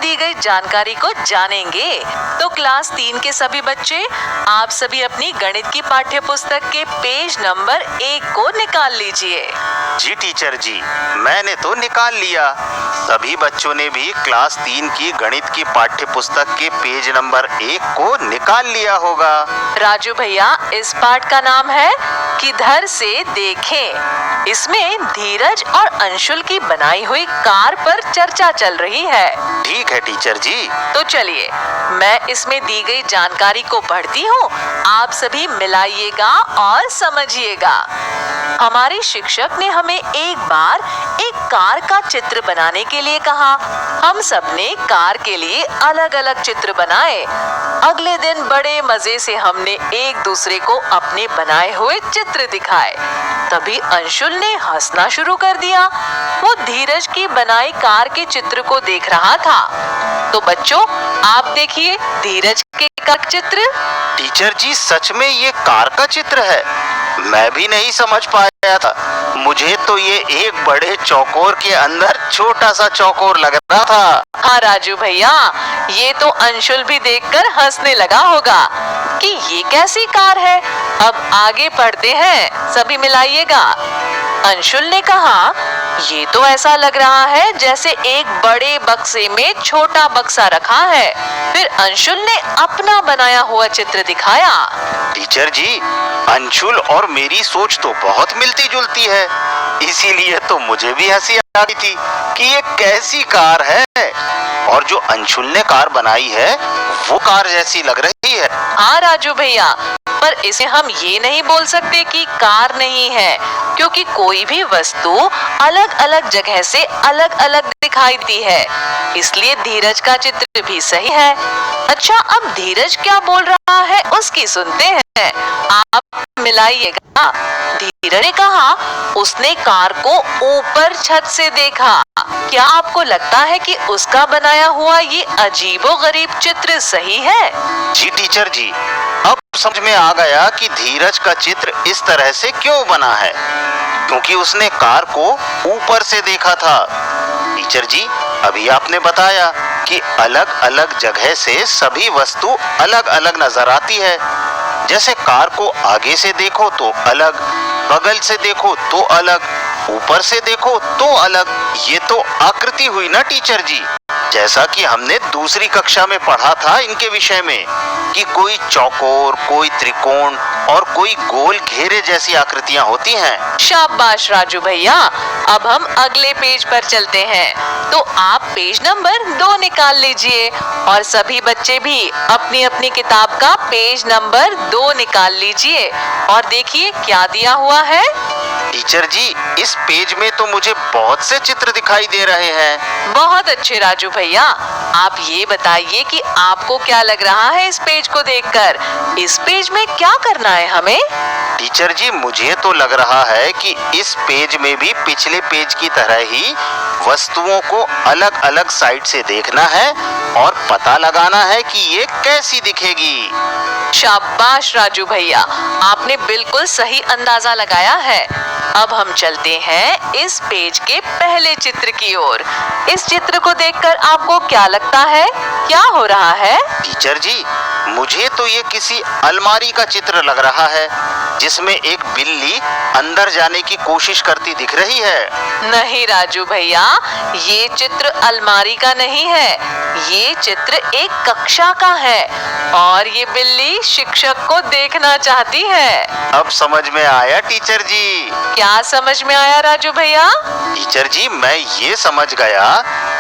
दी गई जानकारी को जानेंगे। तो क्लास 3 के सभी बच्चे, आप सभी अपनी गणित की पाठ्य पुस्तक के पेज नंबर 1 को निकाल लीजिए। जी टीचर जी, मैंने तो निकाल लिया। सभी बच्चों ने भी क्लास 3 की गणित की पाठ्य पुस्तक के पेज नंबर 1 को निकाल लिया होगा। राजू भैया, इस पाठ का नाम है किधर से देखें। इसमें धीरज और अंशुल की बनाई हुई कार पर चर्चा चल रही है। ठीक है टीचर जी। तो चलिए, मैं इसमें दी गई जानकारी को पढ़ती हूँ, आप सभी मिलाइएगा और समझिएगा। हमारे शिक्षक ने हमें एक बार एक कार का चित्र बनाने के लिए कहा। हम सबने कार के लिए अलग अलग चित्र बनाए। अगले दिन बड़े मजे से हमने एक दूसरे को अपने बनाए हुए चित्र दिखाए। तभी अंशुल ने हंसना शुरू कर दिया। वो धीरज की बनाई कार के चित्र को देख रहा था। तो बच्चों, आप देखिए धीरज के चित्र। टीचर जी, सच में ये कार का चित्र है। मैं भी नहीं समझ पाया था। मुझे तो ये एक बड़े चौकोर के अंदर छोटा सा चौकोर लग रहा था। हाँ राजू भैया, ये तो अंशुल भी देखकर हंसने लगा होगा कि ये कैसी कार है। अब आगे पढ़ते हैं, सभी मिलाइएगा। अंशुल ने कहा, ये तो ऐसा लग रहा है जैसे एक बड़े बक्से में छोटा बक्सा रखा है। फिर अंशुल ने अपना बनाया हुआ चित्र दिखाया। टीचर जी, अंशुल और मेरी सोच तो बहुत मिलती जुलती है, इसीलिए तो मुझे भी हंसी आ रही थी कि ये कैसी कार है। और जो अंशुल ने कार बनाई है वो कार जैसी लग रही है। हाँ राजू भैया, पर इसे हम ये नहीं बोल सकते कि कार नहीं है, क्योंकि कोई भी वस्तु अलग अलग जगह से अलग अलग दिखाई दी है, इसलिए धीरज का चित्र भी सही है। अच्छा, अब धीरज क्या बोल रहा है उसकी सुनते हैं, आप मिलाइएगा। धीरज ने कहा, उसने कार को ऊपर छत से देखा। क्या आपको लगता है कि उसका बनाया हुआ ये अजीबोगरीब चित्र सही है? जी टीचर जी, अब समझ में आ गया कि धीरज का चित्र इस तरह से क्यों बना है, क्योंकि उसने कार को ऊपर से देखा था। टीचर जी, अभी आपने बताया कि अलग अलग जगह से सभी वस्तु अलग अलग नजर आती है। जैसे कार को आगे से देखो तो अलग, बगल से देखो तो अलग, ऊपर से देखो तो अलग। ये तो आकृति हुई ना टीचर जी, जैसा कि हमने दूसरी कक्षा में पढ़ा था इनके विषय में कि कोई चौकोर, कोई त्रिकोण और कोई गोल घेरे जैसी आकृतियां होती हैं। शाबाश राजू भैया, अब हम अगले पेज पर चलते हैं। तो आप पेज नंबर 2 निकाल लीजिए और सभी बच्चे भी अपनी अपनी किताब का पेज नंबर 2 निकाल लीजिए और देखिए क्या दिया हुआ है। टीचर जी, इस पेज में तो मुझे बहुत से चित्र दिखाई दे रहे हैं। बहुत अच्छे राजू भैया, आप ये बताइए कि आपको क्या लग रहा है इस पेज को देखकर। इस पेज में क्या करना है हमें? टीचर जी, मुझे तो लग रहा है कि इस पेज में भी पिछले पेज की तरह ही वस्तुओं को अलग अलग साइड से देखना है और पता लगाना है कि ये कैसी दिखेगी। शाबाश राजू भैया, आपने बिल्कुल सही अंदाजा लगाया है। अब हम चलते हैं इस पेज के पहले चित्र की ओर। इस चित्र को देखकर आपको क्या लगता है, क्या हो रहा है? टीचर जी, मुझे तो ये किसी अलमारी का चित्र लग रहा है, जिसमें एक बिल्ली अंदर जाने की कोशिश करती दिख रही है। नहीं राजू भैया, ये चित्र अलमारी का नहीं है, ये चित्र एक कक्षा का है और ये बिल्ली शिक्षक को देखना चाहती है। अब समझ में आया टीचर जी। क्या समझ में आया राजू भैया? टीचर जी, मैं ये समझ गया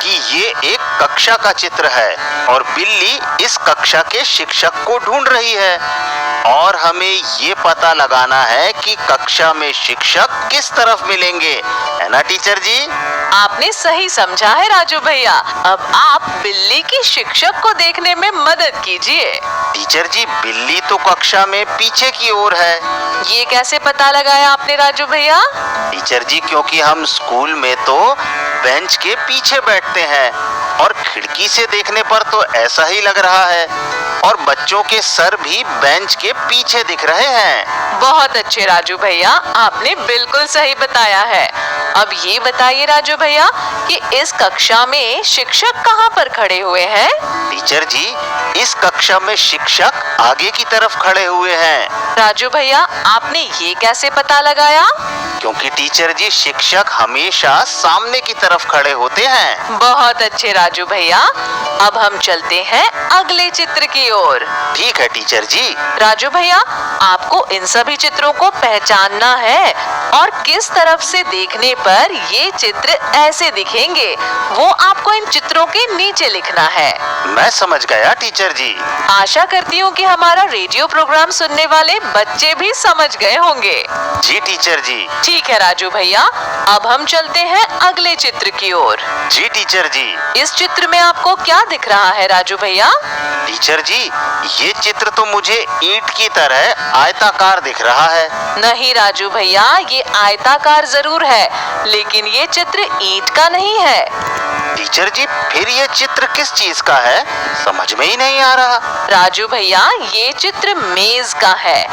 कि ये एक कक्षा का चित्र है और बिल्ली इस कक्षा के शिक्षक को ढूंढ रही है और हमें ये पता लगाना है कि कक्षा में शिक्षक किस तरफ मिलेंगे, है ना टीचर जी? आपने सही समझा है राजू भैया। अब आप बिल्ली की शिक्षक को देखने में मदद कीजिए। टीचर जी, बिल्ली तो कक्षा में पीछे की ओर है। ये कैसे पता लगाया आपने राजू भैया? टीचर जी, क्योंकि हम स्कूल में तो बेंच के पीछे बैठते हैं और खिड़की से देखने पर तो ऐसा ही लग रहा है और बच्चों के सर भी बेंच के पीछे दिख रहे हैं। बहुत अच्छे राजू भैया, आपने बिल्कुल सही बताया है। अब ये बताइए राजू भैया कि इस कक्षा में शिक्षक कहाँ पर खड़े हुए हैं? टीचर जी, इस कक्षा में शिक्षक आगे की तरफ खड़े हुए हैं। राजू भैया, आपने ये कैसे पता लगाया? क्योंकि टीचर जी, शिक्षक हमेशा सामने की तरफ खड़े होते हैं। बहुत अच्छे राजू भैया। अब हम चलते हैं अगले चित्र की ओर। ठीक है टीचर जी। राजू भैया, आपको इन सभी चित्रों को पहचानना है और किस तरफ से देखने पर ये चित्र ऐसे दिखेंगे, वो आपको इन चित्रों के नीचे लिखना है। मैं समझ गया टीचर जी। आशा करती हूँ कि हमारा रेडियो प्रोग्राम सुनने वाले बच्चे भी समझ गए होंगे। जी टीचर जी। ठीक है राजू भैया, अब हम चलते हैं अगले चित्र की ओर। जी टीचर जी। इस चित्र में आपको क्या दिख रहा है राजू भैया? टीचर जी, ये चित्र तो मुझे ईंट की तरह आयताकार दिख रहा है। नहीं राजू भैया, ये आयताकार जरूर है, लेकिन ये चित्र ईंट का नहीं है। टीचर जी, फिर ये चित्र किस चीज का है? समझ में ही नहीं आ रहा। राजू भैया, ये चित्र मेज का है।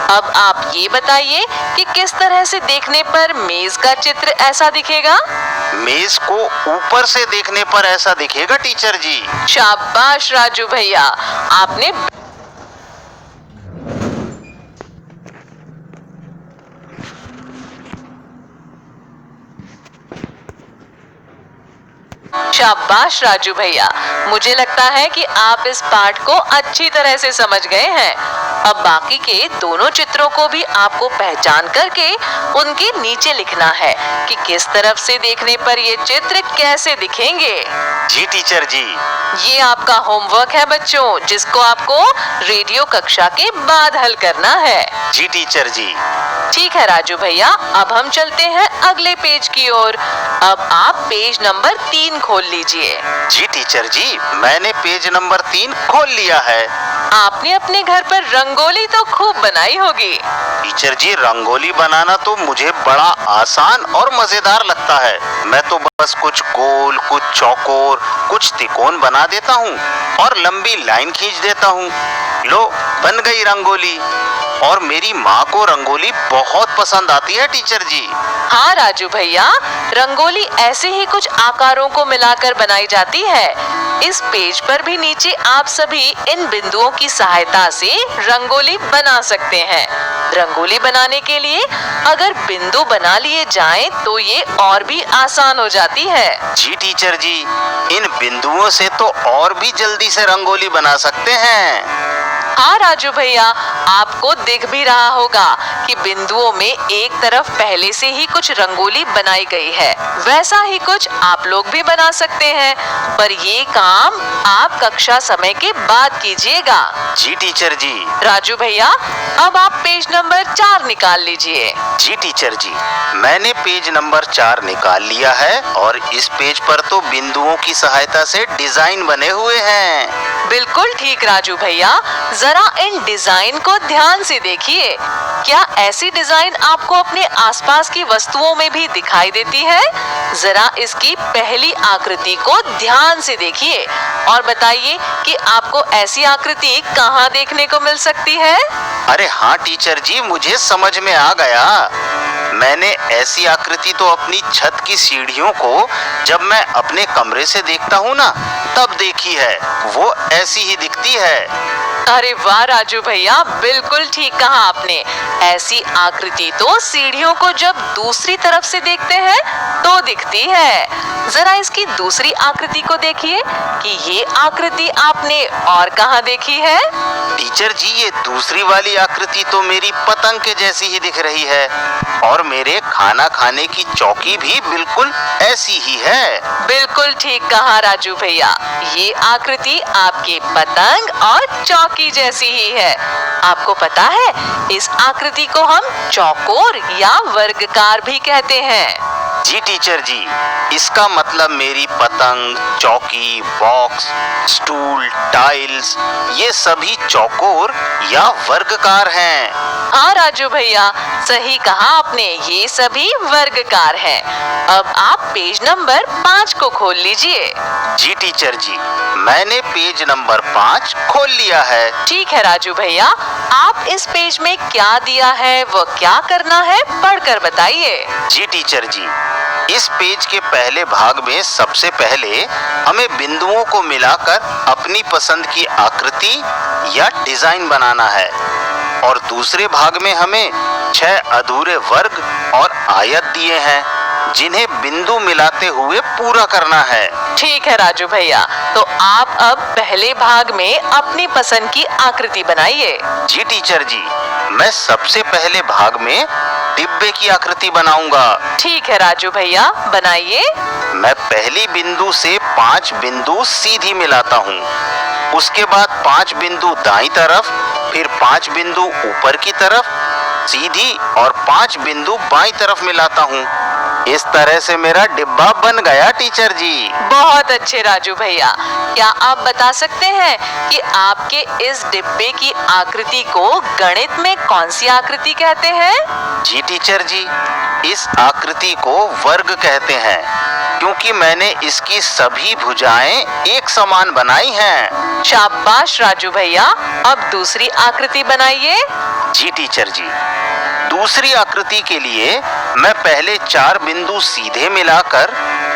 अब आप ये बताइए कि किस तरह से देखने पर मेज का चित्र ऐसा दिखेगा? मेज को ऊपर से देखने पर ऐसा दिखेगा टीचर जी। शाबाश राजू भैया, आपने शाबाश राजू भैया। मुझे लगता है कि आप इस पाठ को अच्छी तरह से समझ गए हैं। अब बाकी के दोनों चित्रों को भी आपको पहचान करके उनके नीचे लिखना है कि किस तरफ से देखने पर ये चित्र कैसे दिखेंगे। जी टीचर जी। ये आपका होमवर्क है बच्चों, जिसको आपको रेडियो कक्षा के बाद हल करना है। जी टीचर जी। ठीक है राजू भैया, अब हम चलते हैं अगले पेज की ओर। अब आप पेज नंबर 3 खोल लीजिए। जी टीचर जी, मैंने पेज नंबर 3 खोल लिया है। आपने अपने घर पर रंगोली तो खूब बनाई होगी। टीचर जी, रंगोली बनाना तो मुझे बड़ा आसान और मजेदार लगता है। मैं तो बस कुछ गोल, कुछ चौकोर, कुछ तिकोन बना देता हूँ और लंबी लाइन खींच देता हूँ। लो, बन गई रंगोली। और मेरी माँ को रंगोली बहुत पसंद आती है टीचर जी। हाँ राजू भैया, रंगोली ऐसे ही कुछ आकारों को मिलाकर बनाई जाती है। इस पेज पर भी नीचे आप सभी इन बिंदुओं की सहायता से रंगोली बना सकते हैं। रंगोली बनाने के लिए अगर बिंदु बना लिए जाएं तो ये और भी आसान हो जाती है। जी टीचर जी, इन बिंदुओं से तो और भी जल्दी से रंगोली बना सकते हैं। हाँ राजू भैया, आपको दिख भी रहा होगा कि बिंदुओं में एक तरफ पहले से ही कुछ रंगोली बनाई गई है। वैसा ही कुछ आप लोग भी बना सकते हैं, पर ये काम आप कक्षा समय के बाद कीजिएगा। जी टीचर जी। राजू भैया, अब आप पेज नंबर 4 निकाल लीजिए। जी टीचर जी, मैंने पेज नंबर 4 निकाल लिया है और इस पेज पर तो बिंदुओं की सहायता से डिजाइन बने हुए हैं। बिल्कुल ठीक राजू भैया, जरा इन डिजाइन को ध्यान से देखिए। क्या ऐसी डिजाइन आपको अपने आसपास की वस्तुओं में भी दिखाई देती है? जरा इसकी पहली आकृति को ध्यान से देखिए और बताइए कि आपको ऐसी आकृति कहाँ देखने को मिल सकती है? अरे हाँ टीचर जी, मुझे समझ में आ गया। मैंने ऐसी आकृति तो अपनी छत की सीढ़ियों को जब मैं अपने कमरे से देखता हूँ ना, तब देखी है। वो ऐसी ही दिखती है। अरे वाह राजू भैया, बिल्कुल ठीक कहा आपने। ऐसी आकृति तो सीढ़ियों को जब दूसरी तरफ से देखते हैं तो दिखती है। जरा इसकी दूसरी आकृति को देखिए कि ये आकृति आपने और कहाँ देखी है? टीचर जी, ये दूसरी वाली आकृति तो मेरी पतंग के जैसी ही दिख रही है और मेरे खाना खाने की चौकी भी बिल्कुल ऐसी ही है। बिल्कुल ठीक कहा राजू भैया, ये आकृति आपके पतंग और चौकी जैसी ही है। आपको पता है, इस आकृति को हम चौकोर या वर्गाकार भी कहते हैं। जी टीचर जी, इसका मतलब मेरी पतंग, चौकी, बॉक्स, स्टूल, टाइल्स, ये सभी चौकोर या वर्गाकार हैं। हाँ राजू भैया, सही कहा आपने, ये सभी वर्गाकार हैं। अब आप पेज नंबर 5 को खोल लीजिए। जी टीचर जी, मैंने पेज नंबर 5 खोल लिया है। ठीक है राजू भैया, आप इस पेज में क्या दिया है, वो क्या करना है, पढ़कर बताइए। जी टीचर जी, इस पेज के पहले भाग में सबसे पहले हमें बिंदुओं को मिलाकर अपनी पसंद की आकृति या डिजाइन बनाना है और दूसरे भाग में हमें 6 अधूरे वर्ग और आयत दिए हैं जिन्हें बिंदु मिलाते हुए पूरा करना है। ठीक है राजू भैया, तो आप अब पहले भाग में अपनी पसंद की आकृति बनाइए। जी टीचर जी, मैं सबसे पहले भाग में डिब्बे की आकृति बनाऊंगा। ठीक है राजू भैया, बनाइए। मैं पहली बिंदु से 5 बिंदु सीधी मिलाता हूँ, उसके बाद 5 बिंदु दाईं तरफ, फिर 5 बिंदु ऊपर की तरफ सीधी और 5 बिंदु बाईं तरफ मिलाता हूँ। इस तरह से मेरा डिब्बा बन गया टीचर जी। बहुत अच्छे राजू भैया, क्या आप बता सकते हैं कि आपके इस डिब्बे की आकृति को गणित में कौन सी आकृति कहते हैं? जी टीचर जी, इस आकृति को वर्ग कहते हैं क्योंकि मैंने इसकी सभी भुजाएं एक समान बनाई हैं। शाबाश राजू भैया, अब दूसरी आकृति बनाइए। जी टीचर जी, दूसरी आकृति के लिए मैं पहले 4 बिंदु सीधे मिलाकर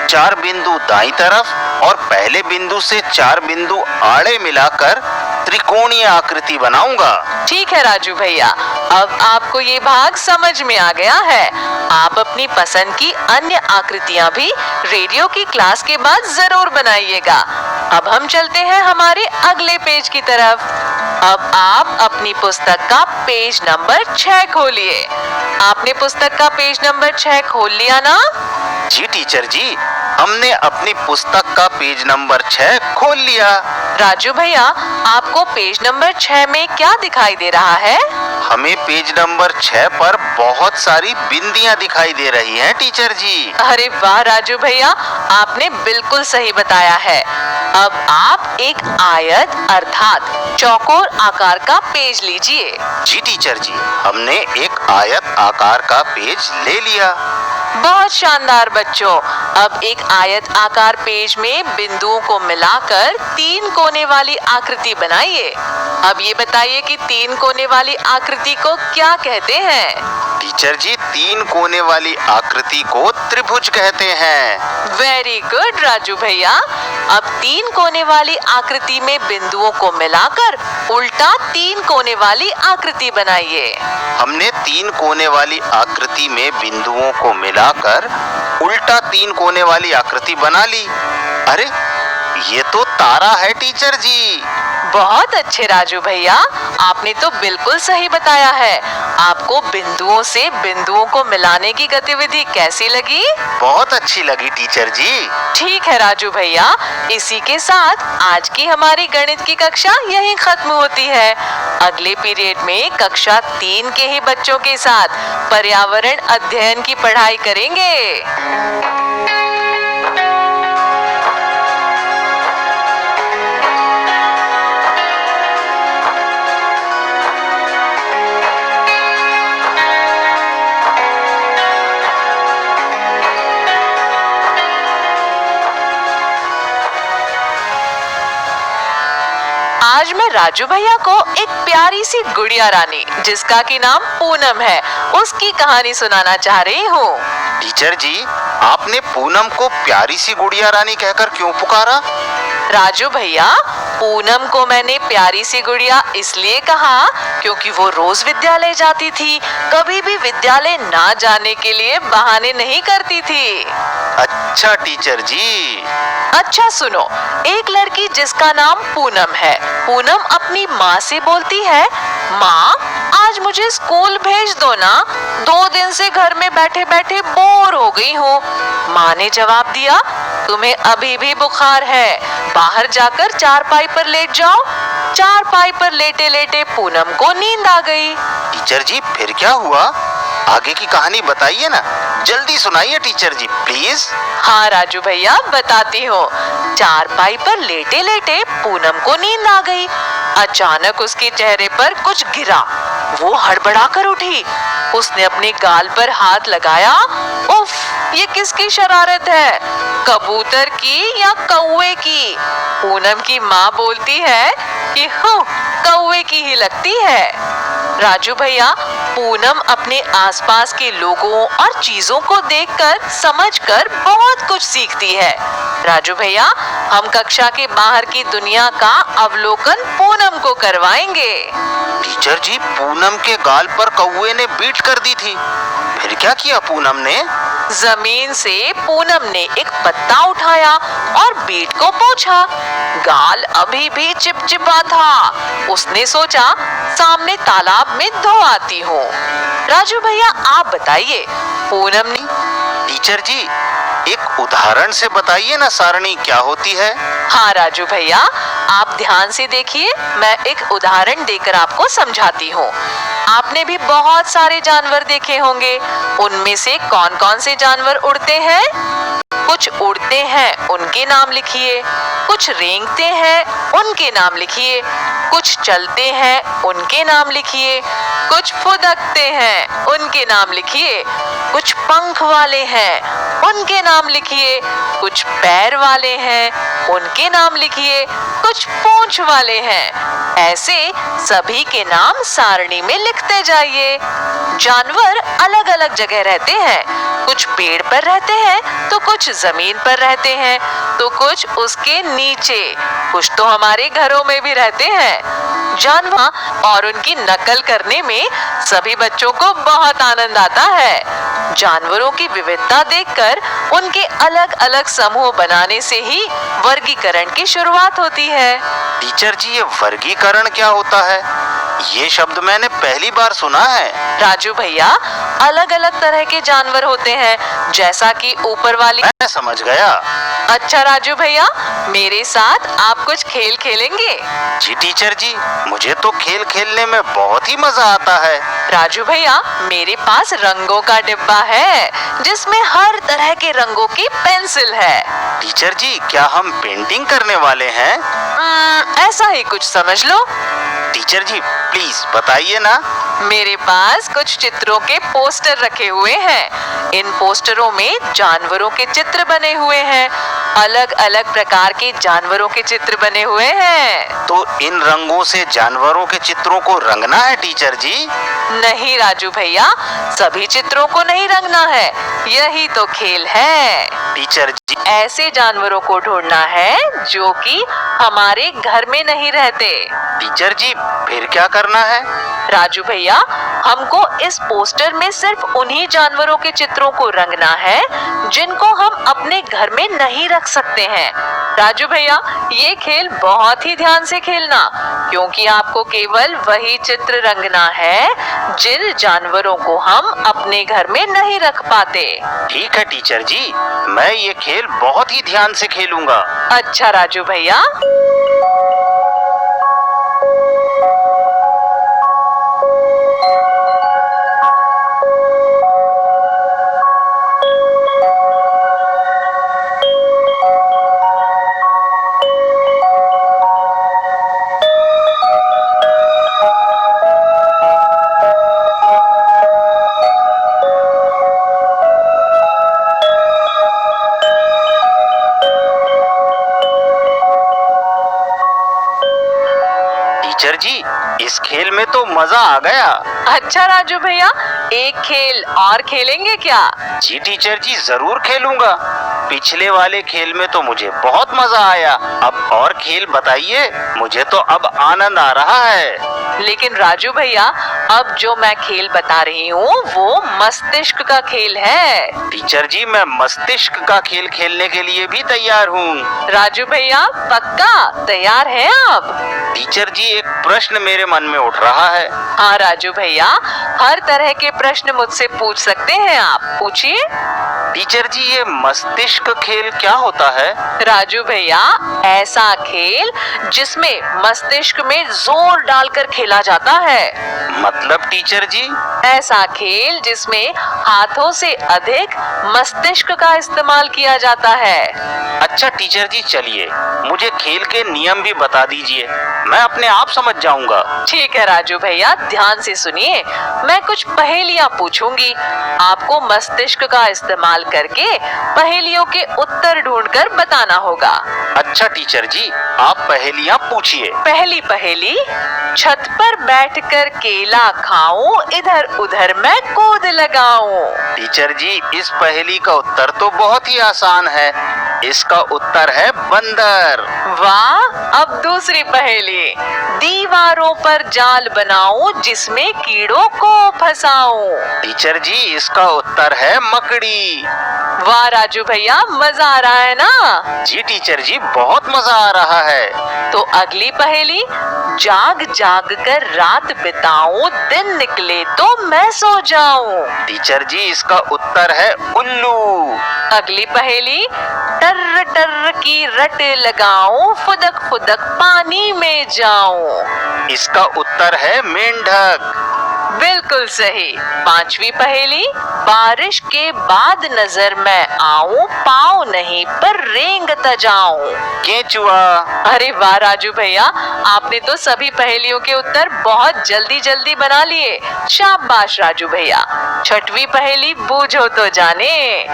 4 बिंदु दाईं तरफ और पहले बिंदु से 4 बिंदु आड़े मिलाकर त्रिकोणीय आकृति बनाऊंगा। ठीक है राजू भैया, अब आपको ये भाग समझ में आ गया है। आप अपनी पसंद की अन्य आकृतियां भी रेडियो की क्लास के बाद जरूर बनाइएगा। अब हम चलते हैं हमारे अगले पेज की तरफ। अब आप अपनी पुस्तक का पेज नंबर 6 खोलिए। आपने पुस्तक का पेज नंबर 6 खोल लिया ना? जी टीचर जी, हमने अपनी पुस्तक का पेज नंबर 6 खोल लिया। राजू भैया, आपको पेज नंबर 6 में क्या दिखाई दे रहा है? हमें पेज नंबर 6 पर बहुत सारी बिंदियां दिखाई दे रही हैं टीचर जी। अरे वाह राजू भैया, आपने बिल्कुल सही बताया है। अब आप एक आयत अर्थात चौकोर आकार का पेज लीजिए। जी टीचर जी, हमने एक आयत आकार का पेज ले लिया। बहुत शानदार बच्चों, अब एक आयत आकार पेज में बिंदुओं को मिलाकर 3 कोने वाली आकृति बनाइए। अब ये बताइए कि 3 कोने वाली आकृति को क्या कहते हैं? टीचर जी, 3 कोने वाली आकृति को त्रिभुज कहते हैं। वेरी गुड राजू भैया, अब 3 कोने वाली आकृति में बिंदुओं को मिलाकर उल्टा 3 कोने वाली आकृति बनाइए। हमने 3 कोने वाली आकृति में बिंदुओं को मिलाकर उल्टा 3 कोने वाली आकृति बना ली। अरे, ये तो तारा है टीचर जी। बहुत अच्छे राजू भैया, आपने तो बिल्कुल सही बताया है। आपको बिंदुओं से बिंदुओं को मिलाने की गतिविधि कैसी लगी? बहुत अच्छी लगी टीचर जी। ठीक है राजू भैया, इसी के साथ आज की हमारी गणित की कक्षा यहीं खत्म होती है। अगले पीरियड में कक्षा 3 के ही बच्चों के साथ पर्यावरण अध्ययन की पढ़ाई करेंगे। आज मैं राजू भैया को एक प्यारी सी गुड़िया रानी जिसका की नाम पूनम है, उसकी कहानी सुनाना चाह रही हूँ। टीचर जी, आपने पूनम को प्यारी सी गुड़िया रानी कहकर क्यों पुकारा? राजू भैया, पूनम को मैंने प्यारी सी गुड़िया इसलिए कहा क्योंकि वो रोज विद्यालय जाती थी, कभी भी विद्यालय ना जाने के लिए बहाने नहीं करती थी। अच्छा टीचर जी। अच्छा सुनो, एक लड़की जिसका नाम पूनम है, पूनम अपनी माँ से बोलती है, माँ आज मुझे स्कूल भेज दो ना, 2 दिन से घर में बैठे बैठे बोर हो गई हूँ। माँ ने जवाब दिया, तुम्हें अभी भी बुखार है, बाहर जाकर चारपाई पर लेट जाओ। चारपाई पर लेटे लेटे पूनम को नींद आ गई। टीचर जी, फिर क्या हुआ? आगे की कहानी बताइए ना, जल्दी सुनाइए टीचर जी प्लीज। हाँ राजू भैया, बताती हूँ। चारपाई पर लेटे लेटे पूनम को नींद आ गई। अचानक उसके चेहरे पर कुछ गिरा, वो हड़बड़ा कर उठी। उसने अपने गाल पर हाथ लगाया। उफ, ये किसकी शरारत है, कबूतर की या कौवे की? पूनम की माँ बोलती है कि कौवे की ही लगती है। राजू भैया, पूनम अपने आसपास के लोगों और चीजों को देखकर, समझकर बहुत कुछ सीखती है। राजू भैया, हम कक्षा के बाहर की दुनिया का अवलोकन पूनम को करवाएंगे। टीचर जी, पूनम के गाल पर कौवे ने बीट कर दी थी। फिर क्या किया पूनम ने? जमीन से पूनम ने एक पत्ता उठाया और बीट को पोंछा। गाल अभी भी चिपचिपा था। उसने सोचा, सामने तालाब में धो आती हूँ। राजू भैया, आप बताइए, पूनम ने? टीचर जी, एक उदाहरण से बताइए ना सारणी क्या होती है। हाँ राजू भैया, आप ध्यान से देखिए, मैं एक उदाहरण देकर आपको समझाती हूँ। आपने भी बहुत सारे जानवर देखे होंगे। उनमें से कौन कौन से जानवर उड़ते हैं? कुछ उड़ते हैं, उनके नाम लिखिए। कुछ रेंगते हैं, उनके नाम लिखिए। कुछ चलते हैं, उनके नाम लिखिए। कुछ फुदकते हैं, उनके नाम लिखिए। कुछ पंख वाले हैं, उनके नाम लिखिए। कुछ पैर वाले हैं, उनके नाम लिखिए। कुछ पूंछ वाले हैं। ऐसे सभी के नाम सारणी में लिखते जाइए। जानवर अलग अलग जगह रहते हैं। कुछ पेड़ पर रहते हैं, तो कुछ जमीन पर रहते हैं, तो कुछ उसके नीचे, कुछ तो हमारे घरों में भी रहते हैं। जानवर और उनकी नकल करने में सभी बच्चों को बहुत आनंद आता है। जानवरों की विविधता देखकर उनके अलग अलग समूह बनाने से ही वर्गीकरण की शुरुआत होती है। टीचर जी, ये वर्गीकरण क्या होता है? ये शब्द मैंने पहली बार सुना है। राजू भैया, अलग अलग तरह के जानवर होते हैं, जैसा कि ऊपर वाली। मैं समझ गया। अच्छा राजू भैया, मेरे साथ आप कुछ खेल खेलेंगे? जी टीचर जी, मुझे तो खेल खेलने में बहुत ही मजा आता है। राजू भैया, मेरे पास रंगों का डिब्बा है, जिसमें हर तरह के रंगों की पेंसिल है। टीचर जी, क्या हम पेंटिंग करने वाले हैं? ऐसा ही कुछ समझ लो। टीचर जी, प्लीज बताइए ना। मेरे पास कुछ चित्रों के पोस्टर रखे हुए हैं। इन पोस्टरों में जानवरों के चित्र बने हुए हैं। अलग अलग प्रकार के जानवरों के चित्र बने हुए हैं। तो इन रंगों से जानवरों के चित्रों को रंगना है टीचर जी? नहीं राजू भैया, सभी चित्रों को नहीं रंगना है, यही तो खेल है। टीचर जी, ऐसे जानवरों को ढूंढना है जो कि हमारे घर में नहीं रहते। टीचर जी, फिर क्या करना है? राजू भैया, हमको इस पोस्टर में सिर्फ उन्हीं जानवरों के चित्रों को रंगना है जिनको हम अपने घर में नहीं रख सकते हैं। राजू भैया, ये खेल बहुत ही ध्यान से खेलना, क्योंकि आपको केवल वही चित्र रंगना है जिन जानवरों को हम अपने घर में नहीं रख पाते। ठीक है टीचर जी, मैं ये खेल बहुत ही ध्यान से खेलूंगा। अच्छा राजू भैया। टीचर जी, इस खेल में तो मजा आ गया। अच्छा राजू भैया, एक खेल और खेलेंगे क्या? जी टीचर जी, जरूर खेलूंगा। पिछले वाले खेल में तो मुझे बहुत मजा आया। अब और खेल बताइए, मुझे तो अब आनंद आ रहा है। लेकिन राजू भैया, अब जो मैं खेल बता रही हूँ वो मस्तिष्क का खेल है। टीचर जी, मैं मस्तिष्क का खेल खेलने के लिए भी तैयार हूँ। राजू भैया, पक्का तैयार हैं आप? टीचर जी, एक प्रश्न मेरे मन में उठ रहा है। हाँ राजू भैया, हर तरह के प्रश्न मुझसे पूछ सकते हैं आप, पूछिए। टीचर जी, ये मस्तिष्क खेल क्या होता है? राजू भैया, ऐसा खेल जिसमें मस्तिष्क में जोर डालकर खेला जाता है। मतलब टीचर जी? ऐसा खेल जिसमें हाथों से अधिक मस्तिष्क का इस्तेमाल किया जाता है। अच्छा टीचर जी, चलिए मुझे खेल के नियम भी बता दीजिए, मैं अपने आप समझ जाऊंगा। ठीक है राजू भैया, ध्यान से सुनिए। मैं कुछ पहेलियां पूछूंगी, आपको मस्तिष्क का इस्तेमाल करके पहेलियों के उत्तर ढूंढकर बताना होगा। अच्छा टीचर जी, आप पहेलियां पूछिए। पहली पहेली, छत पर बैठकर केला खाऊं, इधर उधर मैं कूद लगाऊं। टीचर जी, इस पहेली का उत्तर तो बहुत ही आसान है। इसका उत्तर है बंदर। वाह। अब दूसरी पहेली, दीवारों पर जाल बनाऊं जिसमें कीड़ों को फंसाऊं। टीचर जी, इसका उत्तर है मकड़ी। वाह राजू भैया, मजा आ रहा है ना? जी टीचर जी, बहुत मजा आ रहा है। तो अगली पहेली, जाग जाग कर रात बिताऊं, दिन निकले तो मैं सो जाऊं। टीचर जी, इसका उत्तर है उल्लू। अगली पहेली, टर्र टर्र की रट लगाऊं, फुदक फुदक पानी में जाऊं। इसका उत्तर है मेंढक। बिल्कुल सही। पांचवी पहेली, बारिश के बाद नजर मैं आऊं, पाँव नहीं पर रेंगता जाऊं। केंचुआ। अरे वाह राजू भैया, आपने तो सभी पहेलियों के उत्तर बहुत जल्दी जल्दी बना लिए। शाबाश राजू भैया। छठवीं पहेली बूझो तो जाने,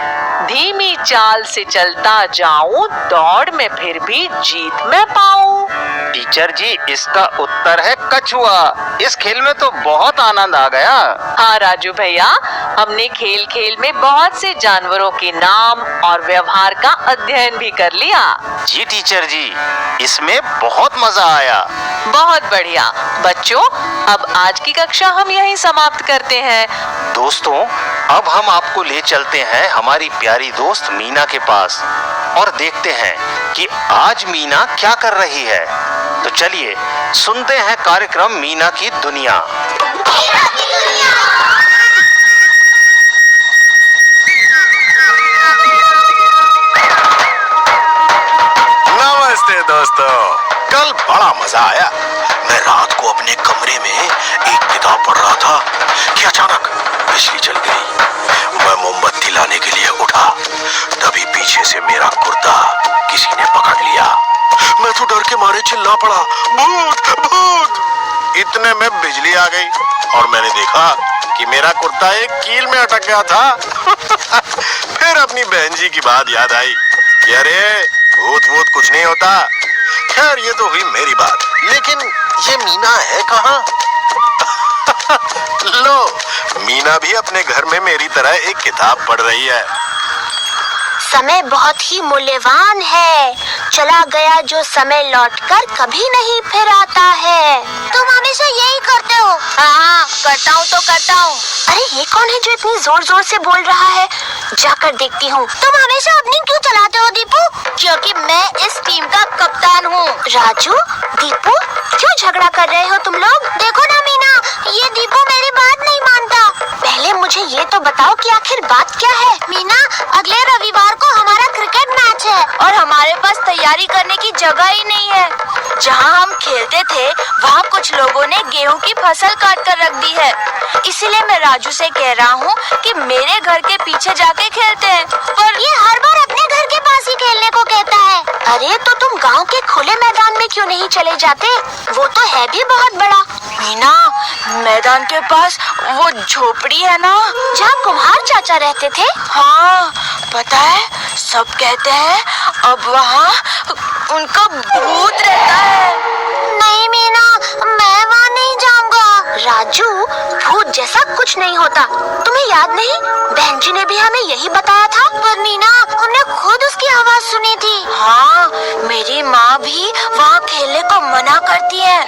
धीमी चाल से चलता जाऊं, दौड़ में फिर भी जीत मैं पाऊं। टीचर जी, इसका उत्तर है कछुआ। इस खेल में तो बहुत आनंद आ गया। हाँ राजू भैया, हमने खेल खेल में बहुत से जानवरों के नाम और व्यवहार का अध्ययन भी कर लिया। जी टीचर जी, इसमें बहुत मजा आया। बहुत बढ़िया। बच्चों, अब आज की कक्षा हम यहीं समाप्त करते हैं। दोस्तों, अब हम आपको ले चलते हैं हमारी प्यारी दोस्त मीना के पास और देखते हैं कि आज मीना क्या कर रही है। तो चलिए सुनते हैं कार्यक्रम मीना की दुनिया। नमस्ते दोस्तों, कल बड़ा मजा आया। मैं रात को अपने कमरे में एक किताब पढ़ रहा था कि अचानक बिजली चल गई। मैं मोमबत्ती लाने के लिए उठा, तभी पीछे से मेरा कुर्ता किसी ने पकड़ लिया। मैं तो डर के मारे चिल्ला पड़ा, भूत भूत। इतने में बिजली आ गई और मैंने देखा कि मेरा कुर्ता एक कील में अटक गया था। फिर अपनी बहन जी की बात याद आई कि अरे भूत भूत कुछ नहीं होता। खैर, ये तो हुई मेरी बात, लेकिन ये मीना है कहाँ? लो, मीना भी अपने घर में मेरी तरह एक किताब पढ़ रही है। समय बहुत ही मूल्यवान है, चला गया जो समय लौटकर कभी नहीं फिर आता है। तुम हमेशा यही करते हो। हाँ, करता हूँ तो करता हूँ। अरे ये कौन है जो इतनी जोर जोर से बोल रहा है? जाकर देखती हूँ। तुम हमेशा अपनी क्यों चलाते हो दीपू? क्योंकि मैं इस टीम का कप्तान हूँ। राजू, दीपू, क्यों झगड़ा कर रहे हो तुम लोग? देखो ना मीना, ये दीपू मेरी बात नहीं मानता। पहले मुझे ये तो बताओ कि आखिर बात क्या है? मीना, अगले रविवार को हमारा क्रिकेट मैच है और हमारे पास तैयारी करने की जगह ही नहीं है। जहाँ हम खेलते थे वहाँ कुछ लोगों ने गेहूं की फसल काट कर रख दी है। इसीलिए मैं राजू से कह रहा हूँ कि मेरे घर के पीछे जाके खेलते हैं। पर ये हर बार अपने घर के पास ही खेलने को कहता है। अरे तो तुम गांव के खुले मैदान में क्यों नहीं चले जाते? वो तो है भी बहुत बड़ा। मीना, मैदान के पास वो झोपड़ी है ना, जहाँ कुम्हार चाचा रहते थे। हाँ, पता है, सब कहते हैं अब वहाँ उनका भूत रहता है। नहीं मीना, मैं वहाँ नहीं जाऊँगा। राजू, भूत जैसा कुछ नहीं होता। तुम्हें याद नहीं, बहन जी ने भी हमें यही बताया था। पर मीना, हमने खुद उसकी आवाज सुनी थी। हाँ, मेरी माँ भी वहाँ खेलने को मना करती है।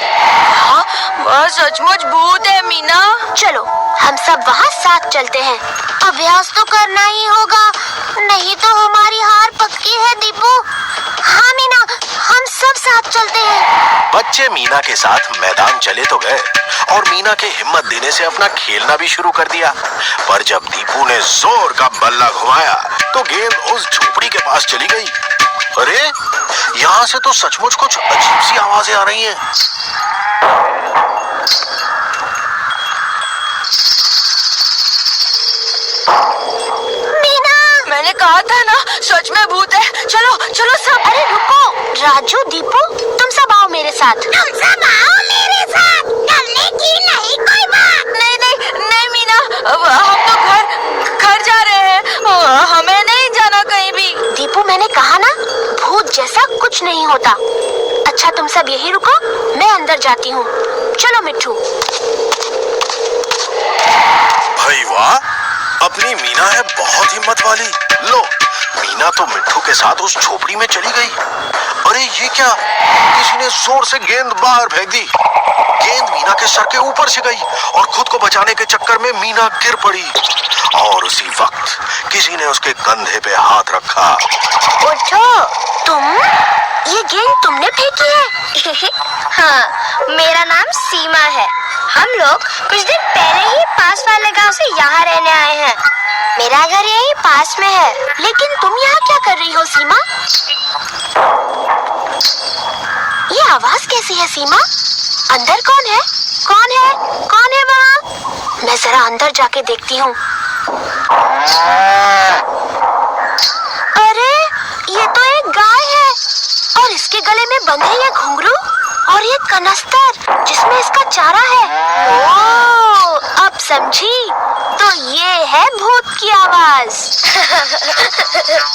हाँ, वह सचमुच भूत है मीना। चलो, हम सब वहाँ साथ चलते हैं। अभ्यास तो करना ही होगा, नहीं तो हमारी हार पक्की है दीपू। हाँ मीना, हम सब साथ चलते हैं। बच्चे मीना के साथ मैदान चले तो गए और मीना के हिम्मत देने से अपना खेलना भी शुरू कर दिया। पर जब दीपू ने जोर का बल्ला घुमाया तो गेंद उस झोपड़ी के पास चली गई। अरे, यहाँ से तो सचमुच कुछ अजीब सी आवाजें आ रही हैं। मैंने कहा था ना, सच में भूत है। चलो चलो सब। अरे रुको, राजू, दीपू, तुम सब आओ मेरे साथ। तुम सब आओ मेरे साथ। डरने की नहीं कोई बात। नहीं नहीं नहीं मीना, हम तो घर जा रहे हैं। हमें नहीं जाना कहीं भी। दीपू, मैंने कहा ना, भूत जैसा कुछ नहीं होता। अच्छा तुम सब यही रुको, मैं अंदर जाती हूँ। चलो मिट्ठू। भाई वाह, अपनी मीना है बहुत हिम्मत वाली। लो, मीना तो मिट्ठू के साथ उस झोपड़ी में चली गई। अरे ये क्या, किसी ने जोर से गेंद बाहर फेंक दी। गेंद मीना के सर के ऊपर से गई और खुद को बचाने के चक्कर में मीना गिर पड़ी। और उसी वक्त किसी ने उसके कंधे पे हाथ रखा। उठो, तुम? ये गेंद तुमने फेंकी है? हाँ, मेरा नाम सीमा है। हम लोग कुछ दिन पहले ही पास वाले गांव से यहाँ रहने आए हैं। मेरा घर यही पास में है। लेकिन तुम यहाँ क्या कर रही हो सीमा? ये आवाज कैसी है सीमा? अंदर कौन है? कौन है? कौन है वहाँ? मैं जरा अंदर जाके देखती हूँ। अरे ये तो एक गाय है और इसके गले में बंधे ये घुंघरू और ये कनस्तर जिसमें इसका चारा है। ओह, अब समझी, तो ये है भूत की आवाज।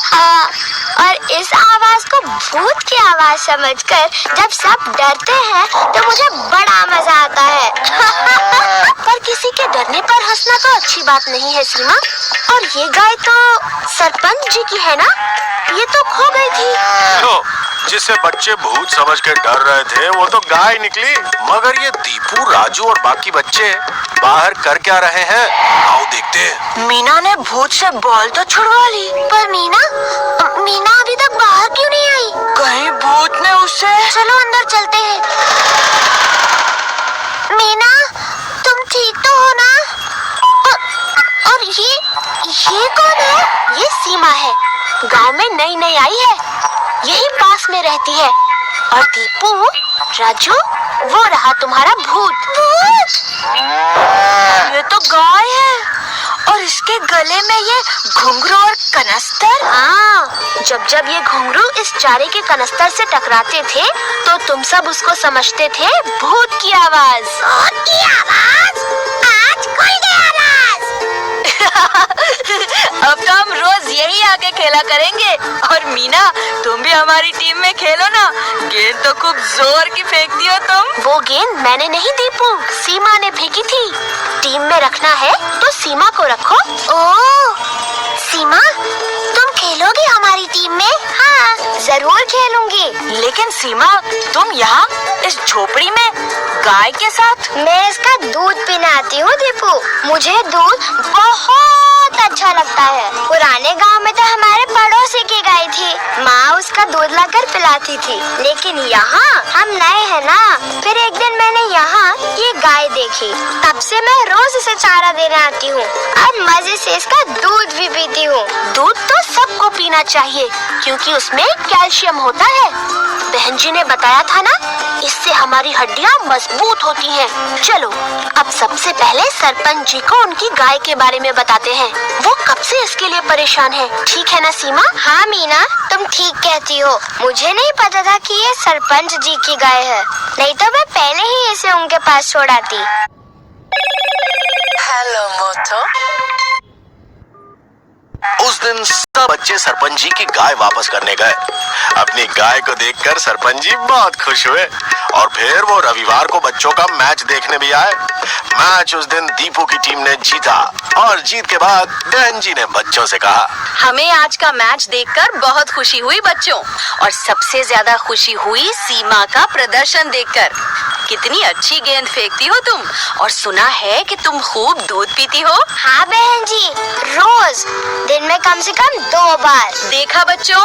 हाँ, और इस आवाज को भूत की आवाज समझकर जब सब डरते हैं तो मुझे बड़ा मजा आता है। पर किसी के डरने पर हंसना तो अच्छी बात नहीं है सीमा। और ये गाय तो सरपंच जी की है ना? ये तो खो गई थी। लो, जिसे बच्चे भूत समझ के डर रहे थे वो तो गाय निकली। मगर ये दीपू, राजू और बाकी बच्चे बाहर कर क्या रहे हैं? आओ देखते हैं। मीना ने भूत से बॉल तो छुड़वा ली, पर मीना अभी तक बाहर क्यों नहीं आई? कहीं भूत ने उसे... चलो अंदर चलते हैं। मीना, तुम ठीक तो हो ना? और ये कौन है? ये सीमा है, गांव में नई नई आई है, यही पास में रहती है। और दीपू, राजू, वो रहा तुम्हारा भूत। भूत? ये तो गाय है और इसके गले में ये घुंघरू और कनस्तर। हाँ, जब ये घुंघरू इस चारे के कनस्तर से टकराते थे तो तुम सब उसको समझते थे भूत की आवाज। भूत की आवाज? आज कोई नहीं आवाज। अब तो हम रोज यही आके खेला करेंगे। और मीना, तुम भी हमारी टीम में खेलो ना। गेंद तो खूब जोर की फेंकती हो तुम। वो गेंद मैंने नहीं दीपू, सीमा ने फेंकी थी। टीम में रखना है तो सीमा को रखो। ओह, सीमा, तुम खेलोगी हमारी टीम में? हाँ, जरूर खेलूंगी। लेकिन सीमा, तुम यहाँ इस झोपड़ी में गाय के साथ? मैं इसका दूध पीना आती हूँ दीपू। मुझे दूध बहुत अच्छा लगता है। पुराने गांव में तो हमारे पड़ोसी की गाय थी, माँ उसका दूध लाकर पिलाती थी। लेकिन यहाँ हम नए हैं ना, फिर एक दिन मैंने यहाँ ये गाय देखी, तब से मैं रोज इसे चारा देने आती हूँ और मजे से इसका दूध भी पीती हूँ। दूध तो सबको पीना चाहिए क्योंकि उसमें कैल्शियम होता है। बहन जी ने बताया था ना, इससे हमारी हड्डियाँ मजबूत होती हैं। चलो, अब सबसे पहले सरपंच जी को उनकी गाय के बारे में बताते हैं। वो कब से इसके लिए परेशान है, ठीक है ना सीमा? हाँ मीना, तुम ठीक कहती हो। मुझे नहीं पता था कि ये सरपंच जी की गाय है, नहीं तो मैं पहले ही इसे उनके पास छोड़ आती। हेलो मोटो। उस दिन सब बच्चे सरपंच जी की गाय वापस करने गए। अपनी गाय को देखकर सरपंच जी बहुत खुश हुए और फिर वो रविवार को बच्चों का मैच देखने भी आए। मैच उस दिन दीपू की टीम ने जीता और जीत के बाद बहन जी ने बच्चों से कहा, हमें आज का मैच देखकर बहुत खुशी हुई बच्चों, और सबसे ज्यादा खुशी हुई सीमा का प्रदर्शन देखकर। कितनी अच्छी गेंद फेंकती हो तुम, और सुना है कि तुम खूब दूध पीती हो। हाँ बहन जी, रोज, दिन में कम से कम 2 बार। देखा बच्चों,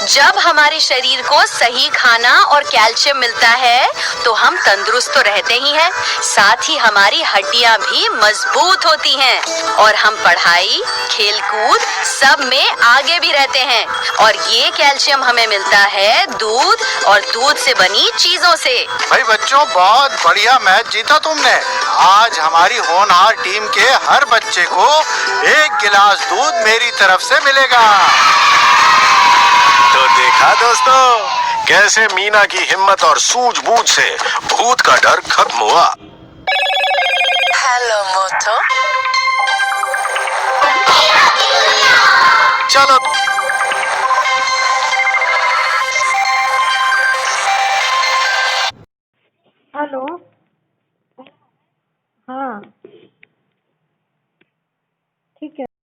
जब हमारे शरीर को सही खाना और कैल्शियम मिलता है तो हम तंदुरुस्त तो रहते ही हैं, साथ ही हमारी हड्डियां भी मजबूत होती हैं और हम पढ़ाई, खेलकूद सब में आगे भी रहते हैं। और ये कैल्शियम हमें मिलता है दूध और दूध से बनी चीजों से। भाई बच्चों, बहुत बढ़िया मैच जीता तुमने। आज हमारी होनहार टीम के हर बच्चे को 1 गिलास दूध मेरी तरफ से मिलेगा। तो देखा दोस्तों, कैसे मीना की हिम्मत और सूझबूझ से भूत का डर खत्म हुआ। हेलो मोटो। चलो